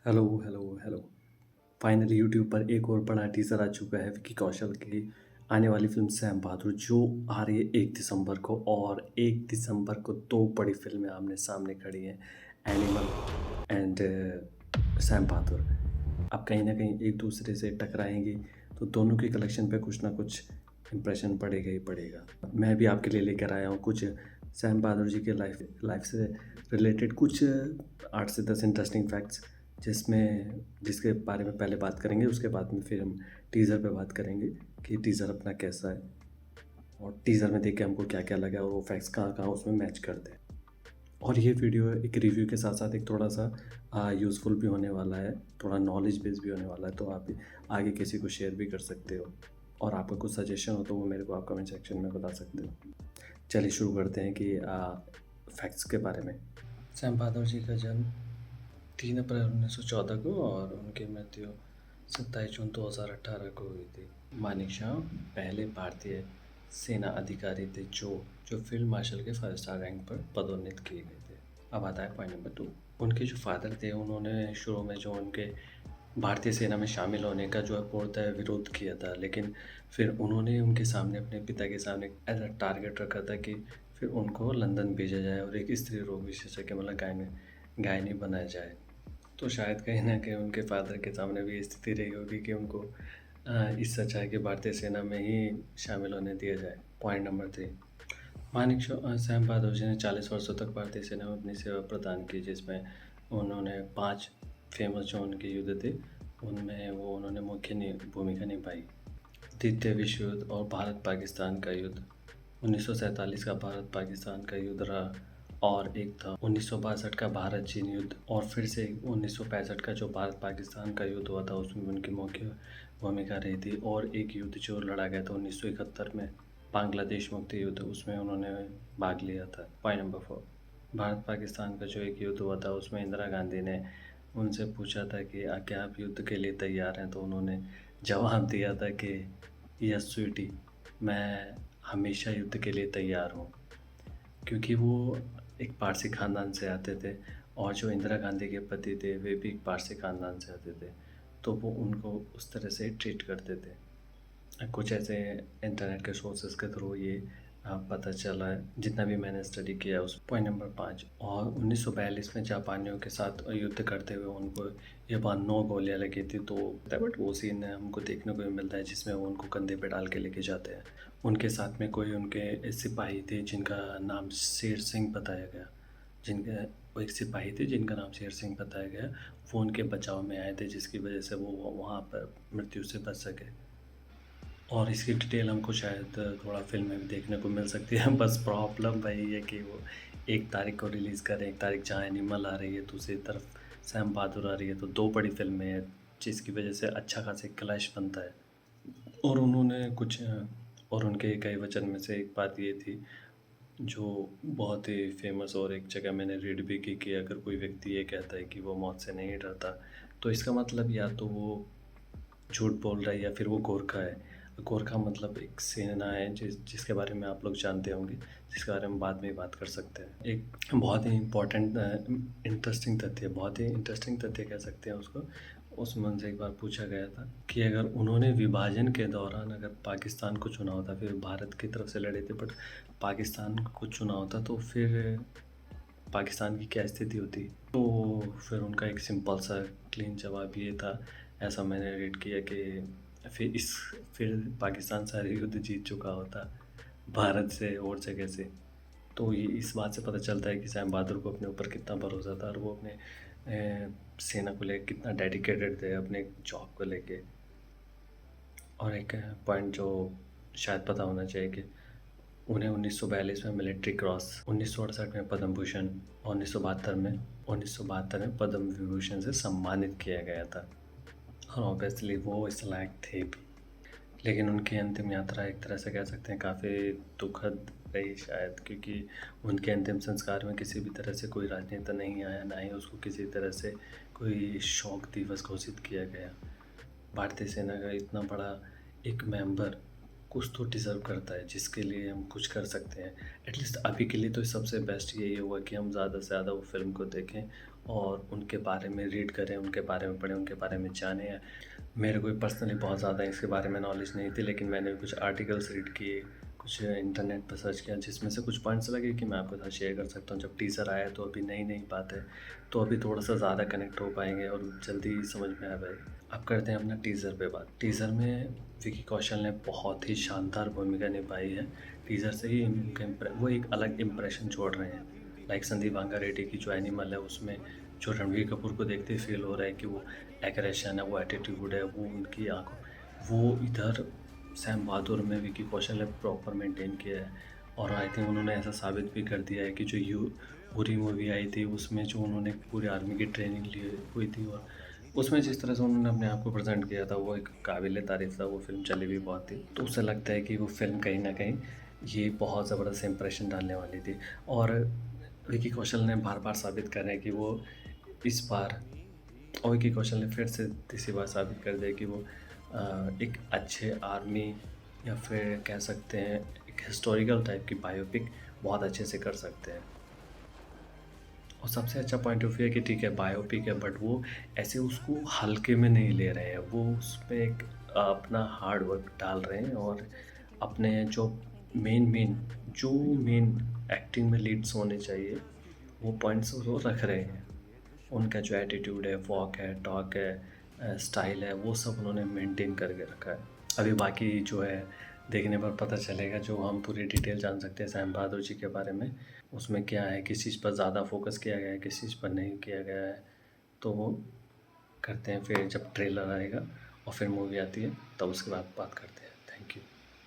Hello, hello, hello. Finally YouTube पर एक और बड़ा टीज़र आ चुका है विकी कौशल की आने वाली फ़िल्म सैम बहादुर जो आ रही है 1 दिसंबर को और 1 दिसंबर को 2 बड़ी फ़िल्में आमने-सामने खड़ी हैं, एनिमल एंड सैम बहादुर। अब कहीं न कहीं एक-दूसरे से टकराएँगी, तो दोनों के कलेक्शन पे कुछ ना कुछ इम्प्रेशन पड़ेगा ही पड़ेगा। मैं भी आपके लिए लेकर आया हूँ कुछ सैम बहादुर जी के लाइफ़ लाइफ़ से रिलेटेड कुछ 8 से 10 इंटरेस्टिंग फैक्ट्स जिसके बारे में पहले बात करेंगे, उसके बाद में फिर हम टीज़र पे बात करेंगे कि टीज़र अपना कैसा है और टीज़र में देख के हमको क्या-क्या लगा और वो फैक्ट्स कहाँ-कहाँ उसमें मैच करते हैं। और ये वीडियो एक रिव्यू के साथ-साथ एक थोड़ा-सा यूज़फुल भी होने वाला है, थोड़ा नॉलेज बेस्ड भी होने वाला है, तो आप आगे किसी को शेयर भी कर सकते हो और आपका कुछ सजेशन हो तो वो मेरे को आप कमेंट सेक्शन में बता सकते हो। चलिए शुरू करते हैं कि फैक्ट्स के बारे में। सैम बहादुर जी का जन्म 3 अप्रैल 1914 को और उनकी मृत्यु 27 जून 2018 को हुई थी। मानेकशॉ पहले भारतीय सेना अधिकारी थे जो फील्ड मार्शल के 5 स्टार रैंक पर पदोन्नत किए गए थे। अब आता है पॉइंट नंबर 2। उनके जो फादर थे उन्होंने शुरू में जो उनके भारतीय सेना में शामिल होने का जो है पूर्णतः विरोध किया था, लेकिन फिर उन्होंने उनके सामने अपने पिता के सामने एज़ अ टारगेट रखा था कि फिर उनको लंदन भेजा जाए और एक स्त्री रोग विशेषज्ञ मतलब गायनी बनाया जाए। तो शायद कहीं न कहीं उनके फ़ादर के सामने भी स्थिति रही होगी कि उनको इस सच्चाई कि भारतीय सेना में ही शामिल होने दिया जाए। Point number 3। Sam Bahadur ji ने 40 वर्षों तक भारतीय सेना में अपनी सेवा प्रदान की, जिसमें उन्होंने 5 फेमस जो उनके युद्ध थे, उनमें उन्होंने मुख्य भूमिका निभाई। द्वितीय विश्व युद्ध और भारत-पाकिस्तान का युद्ध। 1947 का भारत-पाकिस्तान का युद्ध रहा और एक था 1962 का भारत-चीन युद्ध और फिर से 1965 का जो भारत-पाकिस्तान का युद्ध हुआ था उसमें उनकी मुख्य भूमिका रही थी और एक युद्ध जो लड़ा गया था 1971 में बांग्लादेश मुक्ति युद्ध, उसमें उन्होंने भाग लिया था। Point number 4। भारत-पाकिस्तान का जो एक युद्ध हुआ था उसमें इंदिरा गांधी ने उनसे पूछा था कि क्या आप युद्ध के लिए तैयार हैं? तो उन्होंने जवाब दिया था कि यस स्वीटी, मैं हमेशा युद्ध के लिए तैयार हूँ। क्योंकि वो एक पारसी ख़ानदान से आते थे और जो इंदिरा गांधी के पति थे वे भी एक पारसी ख़ानदान से आते थे, तो वो उनको उस तरह से ट्रीट करते थे। कुछ ऐसे इंटरनेट के सोर्सेज के थ्रू ये पता चला है, जितना भी मैंने स्टडी किया उस पॉइंट नंबर 5। और 1942 में जापानियों के साथ युद्ध करते हुए उनको ये बात 9 गोलियां लगी थी, तो बट वो सीन हमको देखने को भी मिलता है जिसमें वो उनको कंधे पे डाल के लेके जाते हैं। उनके साथ में कोई उनके सिपाही थे जिनका नाम शेर सिंह बताया गया, जिनका वो एक सिपाही थे जिनका नाम शेर सिंह बताया गया, वो उनके बचाव में आए थे जिसकी वजह से वो वहाँ पर मृत्यु से बच सके। और इसकी डिटेल हमको शायद थोड़ा फ़िल्म में भी देखने को मिल सकती है। बस प्रॉब्लम वही है कि वो 1 तारीख को रिलीज़ करें, 1 तारीख जहाँ एनिमल आ रही है, दूसरी तरफ सैम बहादुर आ रही है, तो 2 बड़ी फ़िल्में हैं, जिसकी वजह से अच्छा खासा एक क्लैश बनता है। और उन्होंने कुछ और उनके कई वचन में से एक बात ये थी, जो बहुत ही फ़ेमस और एक जगह मैंने रीड भी की कि अगर कोई व्यक्ति ये कहता है कि वो मौत से नहीं डरता, तो इसका मतलब या तो वो झूठ बोल रहा है या फिर वो गोरखा है। गोरखा मतलब एक सेना है जिसके बारे में आप लोग जानते होंगे, जिसके बारे में बाद में बात कर सकते हैं। एक बहुत ही इम्पोर्टेंट बहुत ही इंटरेस्टिंग तथ्य कह सकते हैं उसको। उसमें उनसे एक बार पूछा गया था कि अगर उन्होंने विभाजन के दौरान अगर पाकिस्तान को चुना होता, फिर भारत की तरफ से लड़े थे बट पाकिस्तान को चुना होता, तो फिर पाकिस्तान की क्या स्थिति होती? तो फिर उनका एक सिंपल सा क्लीन जवाब ये था, ऐसा मैंने रीड किया कि फिर पाकिस्तान सारे युद्ध जीत चुका होता, भारत से और जगह से। तो ये इस बात से पता चलता है कि सैम बहादुर को अपने ऊपर कितना भरोसा था और वो अपने सेना को लेके कितना डेडिकेटेड थे अपने जॉब को लेके। और एक पॉइंट जो शायद पता होना चाहिए कि उन्हें 1942 में मिलिट्री क्रॉस, 1968 में पद्म भूषण और 1972 में पद्म विभूषण से सम्मानित किया गया था और ऑब्वियसली वो इस लायक थे भी। लेकिन उनकी अंतिम यात्रा एक तरह से कह सकते हैं काफ़ी दुखद रही शायद, क्योंकि उनके अंतिम संस्कार में किसी भी तरह से कोई राजनेता नहीं आया, ना ही उसको किसी तरह से कोई शोक दिवस घोषित किया गया। भारतीय सेना का इतना बड़ा एक मेंबर कुछ तो डिज़र्व करता है जिसके लिए हम कुछ कर सकते हैं। एटलीस्ट अभी के लिए तो सबसे बेस्ट यही होगा कि हम ज़्यादा से ज़्यादा वो फ़िल्म को देखें और उनके बारे में रीड करें, उनके बारे में पढ़ें, उनके बारे में जानें। मेरे को पर्सनली बहुत ज़्यादा इसके बारे में नॉलेज नहीं थी, लेकिन मैंने कुछ आर्टिकल्स रीड किए, कुछ इंटरनेट पर सर्च किया, जिसमें से कुछ पॉइंट्स लगे कि मैं आपके साथ शेयर कर सकता हूँ। जब टीज़र आया तो अभी नई बात है, तो अभी थोड़ा-सा ज़्यादा कनेक्ट हो पाएँगे और जल्दी समझ में आ पाएगी। अब करते हैं अपना टीज़र पे बात। टीज़र में विकी कौशल ने बहुत ही शानदार भूमिका निभाई है। टीज़र से ही वो एक अलग इम्प्रेशन छोड़ रहे हैं। लाइक संदीप वांगा रेड्डी की जो एनिमल है, उसमें जो रणवीर कपूर को देखते ही फ़ील हो रहा है कि वो एग्रेशन है, वो एटीट्यूड है, वो उनकी आँखों, वो इधर सैम बहादुर में विकी कौशल ने प्रॉपर मेंटेन किया है। और आई थिंक उन्होंने ऐसा साबित भी कर दिया है कि जो उरी मूवी आई थी, उसमें जो उन्होंने पूरी आर्मी की ट्रेनिंग ली हुई थी, और उसमें जिस तरह से उन्होंने अपने आप को प्रेजेंट किया था, वो एक काबिल तारीफ़ था। वो फ़िल्म चली भी बहुत थी, तो उससे लगता है कि वो फ़िल्म कहीं ना कहीं ये बहुत ज़बरदस्त इंप्रेशन डालने वाली थी। और विकी कौशल ने बार बार साबित कर रहे हैं कि वो इस बार, और विकी कौशल ने फिर से तीसरी बार साबित कर दिया कि वो एक अच्छे आर्मी, या फिर कह सकते हैं एक हिस्टोरिकल टाइप की बायोपिक बहुत अच्छे से कर सकते हैं। और सबसे अच्छा पॉइंट ऑफ व्यू है कि ठीक है बायोपिक है, बट वो ऐसे उसको हल्के में नहीं ले रहे हैं, वो उसमें एक अपना हार्ड वर्क डाल रहे हैं, और अपने जो मेन एक्टिंग में लीड्स होने चाहिए, वो पॉइंट्स वो रख रहे हैं। उनका जो एटीट्यूड है, वॉक है, टॉक है, स्टाइल है, वो सब उन्होंने मेंटेन करके रखा है। अभी बाकी जो है देखने पर पता चलेगा, जो हम पूरी डिटेल जान सकते हैं सैम बहादुर जी के बारे में, उसमें क्या है, किस चीज़ पर ज़्यादा फोकस किया गया है, किस चीज़ पर नहीं किया गया है। तो वो करते हैं फिर जब ट्रेलर आएगा और फिर मूवी आती है, तब उसके बाद बात करते हैं।